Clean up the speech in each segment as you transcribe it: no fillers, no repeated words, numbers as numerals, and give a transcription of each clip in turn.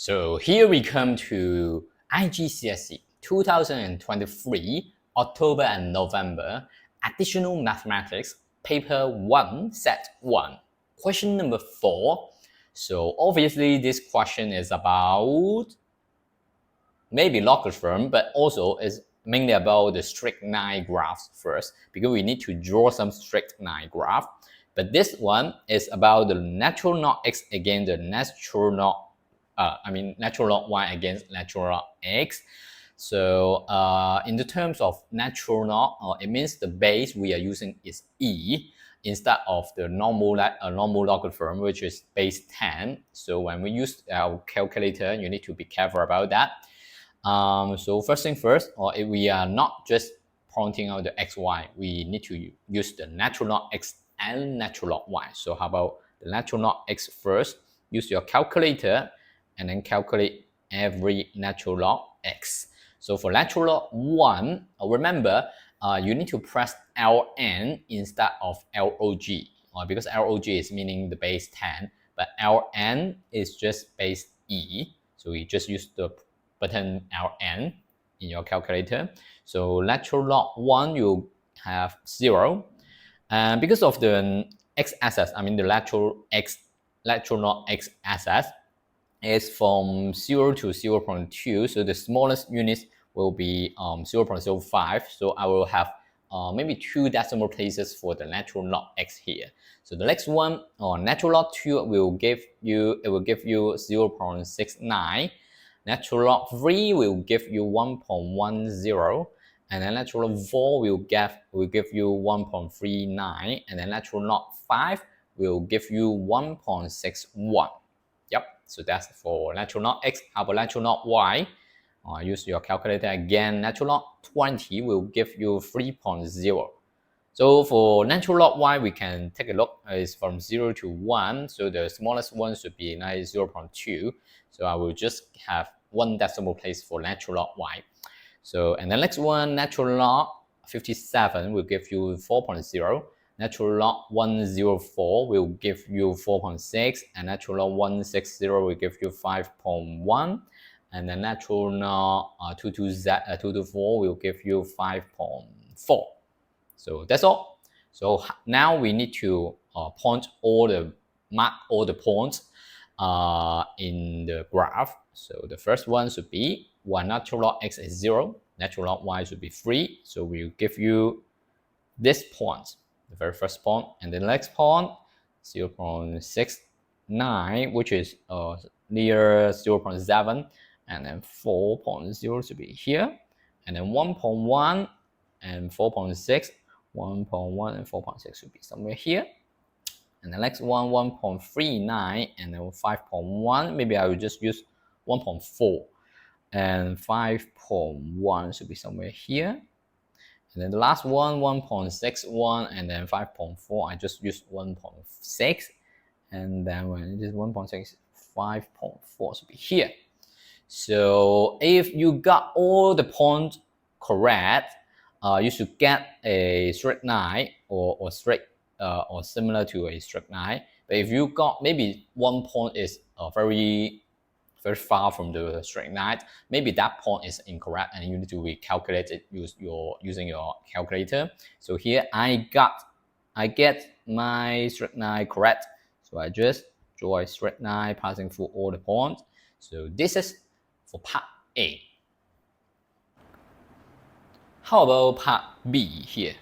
So here we come to IGCSE 2023, October and November, Additional Mathematics, Paper 1, Set 1. Question number 4. So obviously this question is about maybe logarithm, but also is mainly about the straight line graphs first, because we need to draw some straight line graph. But this one is about the natural log x against the natural log natural log y against natural log x. So in the terms of natural log, it means the base we are using is e instead of the normal logarithm, which is base 10. So when we use our calculator, you need to be careful about that. So first thing first, if we are not just pointing out the xy, we need to use the natural log x and natural log y. So how about the natural log x first? Use your calculator and then calculate every natural log x. So for natural log 1, remember you need to press ln instead of log, because log is meaning the base 10, but ln is just base e. So we just use the button ln in your calculator. So natural log 1 you have 0, and because of the x-axis, the natural log x-axis is from 0 to 0.2, so the smallest units will be 0.05. So I will have maybe 2 decimal places for the natural log x here. So the next one, natural log 2 will give you 0.69. Natural log 3 will give you 1.10, and then natural log 4 will give you 1.39, and then natural log 5 will give you 1.61. Yep, so that's for natural log x. How about natural log y? Use your calculator again. Natural log 20 will give you 3.0. So for natural log y, we can take a look. It's from 0 to 1. So the smallest one should be 0.2. So I will just have 1 decimal place for natural log y. So, and the next one, natural log 57 will give you 4.0. Natural log 104 will give you 4.6, and natural log 160 will give you 5.1, and then natural log 224 will give you 5.4. So that's all. So now we need to mark all the points in the graph. So the first one should be when natural log x is 0, natural log y should be 3. So we'll give you this point, the very first point, and the next point 0.69, which is near 0.7, and then 4.0 should be here, and then 1.1 and 4.6, 1.1 and 4.6 should be somewhere here, and the next one 1.39 and then 5.1. Maybe I will just use 1.4, and 5.1 should be somewhere here. And then the last one, 1.61, and then 5.4, I just use 1.6. And then when it is 1.6, 5.4 should be here. So if you got all the points correct, you should get a straight line or straight or similar to a straight line. But if you got maybe one point is very far from the straight line, maybe that point is incorrect and you need to recalculate it using your calculator. So here I get my straight line correct, so I just draw a straight line passing through all the points. So this is for part A. How about part B here?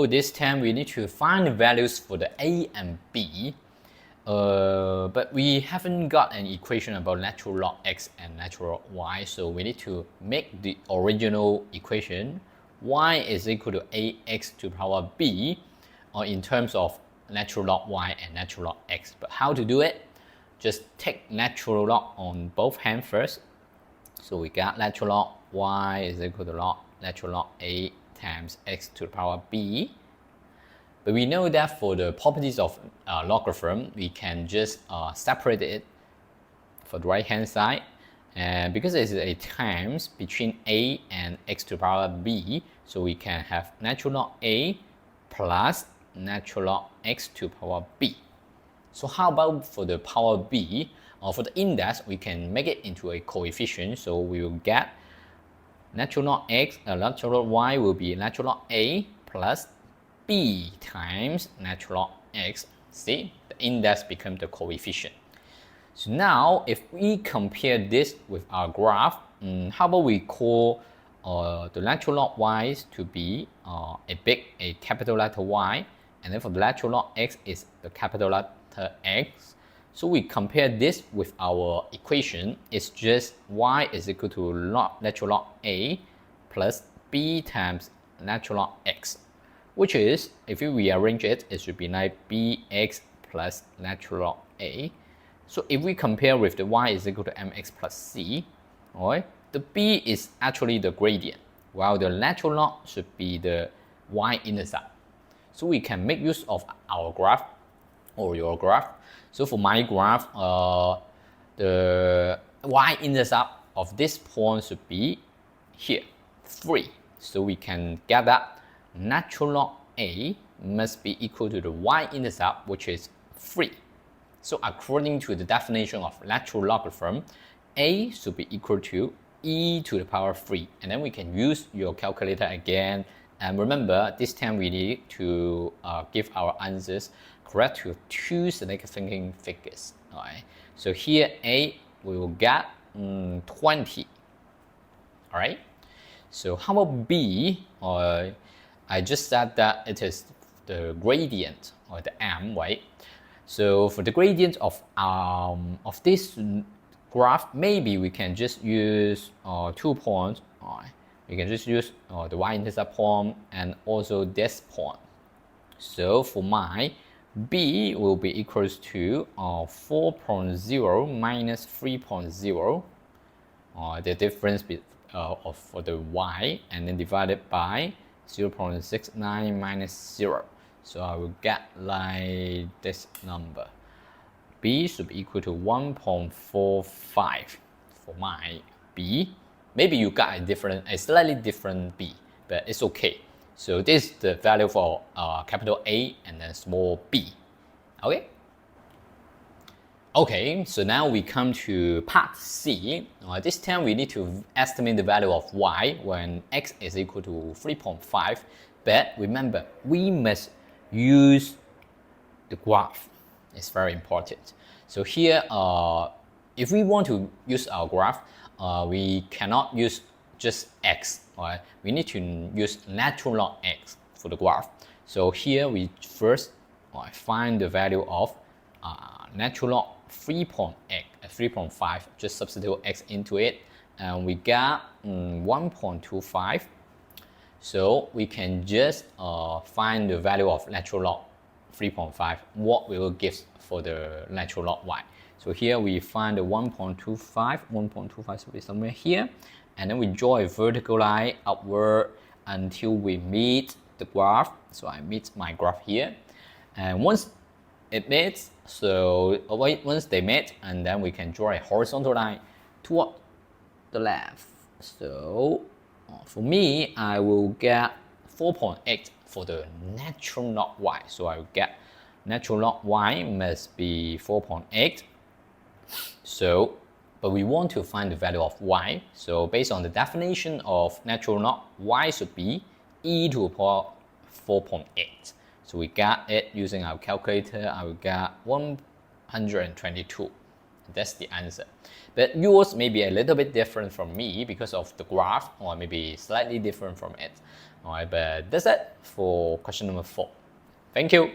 This time we need to find the values for the A and B. But we haven't got an equation about natural log x and natural log y, so we need to make the original equation y is equal to ax to the power b, or in terms of natural log y and natural log x. But how to do it? Just take natural log on both hands first. So we got natural log y is equal to natural log a times x to the power b. But we know that for the properties of logarithm, we can just separate it for the right hand side. And because it is a times between a and x to the power b, so we can have natural log a plus natural log x to the power b. So how about for the power b, or for the index, we can make it into a coefficient. So we will get natural log x, natural log y will be natural log a plus b times natural log x. See, the index becomes the coefficient. So now, if we compare this with our graph, how about we call the natural log y to be a capital letter Y, and then for the natural log x is the capital letter X. So we compare this with our equation. It's just y is equal to natural log a plus b times natural log x, which is, if we rearrange it, it should be like bx plus natural log a. So if we compare with the y is equal to mx plus c, right, the b is actually the gradient, while the natural log should be the y-intercept. So we can make use of our graph or your graph. So for my graph, the y-intercept of this point should be here, 3. So we can get that natural log a must be equal to the y-intercept, which is 3. So according to the definition of natural logarithm, a should be equal to e to the power 3. And then we can use your calculator again. And remember, this time we need to give our answers correct to 2 significant figures. All right. So here a, we will get 20. All right. So how about b? I just said that it is the gradient, or the m, right? So for the gradient of this graph, maybe we can just use 2 points. We can just use the y-intercept point and also this point. So for my b will be equals to 4.0 minus 3.0, the difference for the y, and then divided by 0.69 minus 0. So I will get like this number. B should be equal to 1.45 for my B. Maybe you got a slightly different B, but it's okay. So this is the value for capital A and then small b. Okay? Okay, so now we come to part C. This time we need to estimate the value of y when x is equal to 3.5. But remember, we must use the graph. It's very important. So here, if we want to use our graph, we cannot use just x. Right? We need to use natural log x for the graph. So here we first find the value of natural log 3.5. Just substitute x into it, and we got 1.25. So we can just find the value of natural log 3.5, what we will give for the natural log y. So here we find the 1.25. 1.25 should be somewhere here, and then we draw a vertical line upward until we meet the graph. So I meet my graph here, and once it meets, once they meet, and then we can draw a horizontal line toward the left. So for me, I will get 4.8 for the natural log y. So I will get natural log y must be 4.8. So, but we want to find the value of y. So based on the definition of natural log, y should be e to the power 4.8. So we got it using our calculator. I will get 122. That's the answer. But yours may be a little bit different from me because of the graph, or maybe slightly different from it. All right, but that's it for question number 4. Thank you.